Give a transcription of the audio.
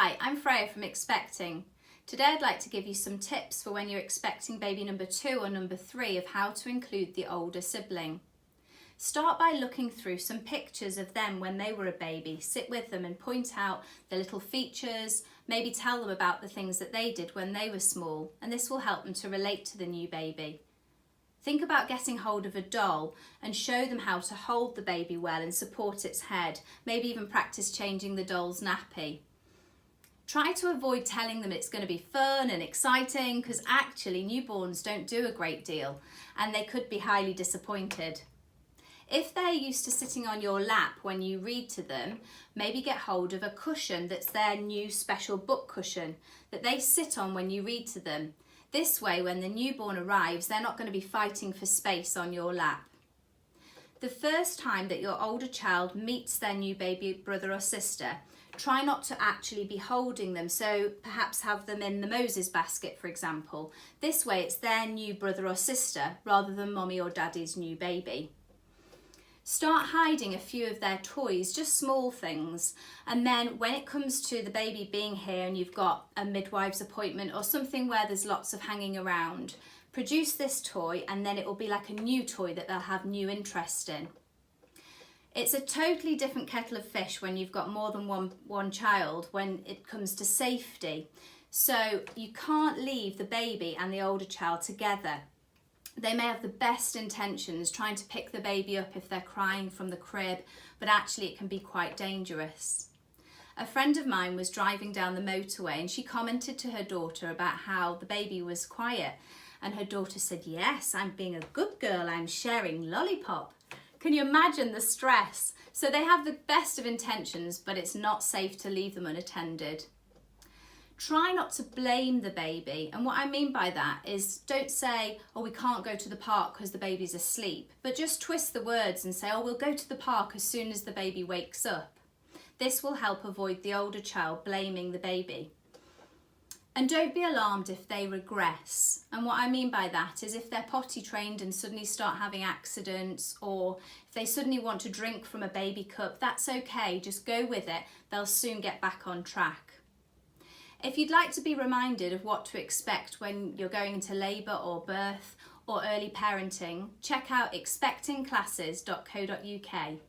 Hi, I'm Freya from Expecting. Today I'd like to give you some tips for when you're expecting baby number 2 or number 3 of how to include the older sibling. Start by looking through some pictures of them when they were a baby. Sit with them and point out the little features, maybe tell them about the things that they did when they were small, and this will help them to relate to the new baby. Think about getting hold of a doll and show them how to hold the baby well and support its head, maybe even practice changing the doll's nappy. Try to avoid telling them it's going to be fun and exciting because actually newborns don't do a great deal and they could be highly disappointed. If they're used to sitting on your lap when you read to them, maybe get hold of a cushion that's their new special book cushion that they sit on when you read to them. This way, when the newborn arrives, they're not going to be fighting for space on your lap. The first time that your older child meets their new baby brother or sister, try not to actually be holding them, so perhaps have them in the Moses basket, for example. This way it's their new brother or sister rather than mommy or daddy's new baby. Start hiding a few of their toys, just small things, and then when it comes to the baby being here and you've got a midwife's appointment or something where there's lots of hanging around, produce this toy and then it will be like a new toy that they'll have new interest in. It's a totally different kettle of fish when you've got more than one child when it comes to safety. So you can't leave the baby and the older child together. They may have the best intentions trying to pick the baby up if they're crying from the crib, but actually it can be quite dangerous. A friend of mine was driving down the motorway and she commented to her daughter about how the baby was quiet, and her daughter said, "Yes, I'm being a good girl, I'm sharing lollipop." Can you imagine the stress? So they have the best of intentions, but it's not safe to leave them unattended. Try not to blame the baby, and what I mean by that is don't say, "Oh, we can't go to the park because the baby's asleep," but just twist the words and say, "Oh, we'll go to the park as soon as the baby wakes up." This will help avoid the older child blaming the baby. And don't be alarmed if they regress. And what I mean by that is if they're potty trained and suddenly start having accidents, or if they suddenly want to drink from a baby cup, that's okay, just go with it. They'll soon get back on track. If you'd like to be reminded of what to expect when you're going into labour or birth or early parenting, check out expectingclasses.co.uk.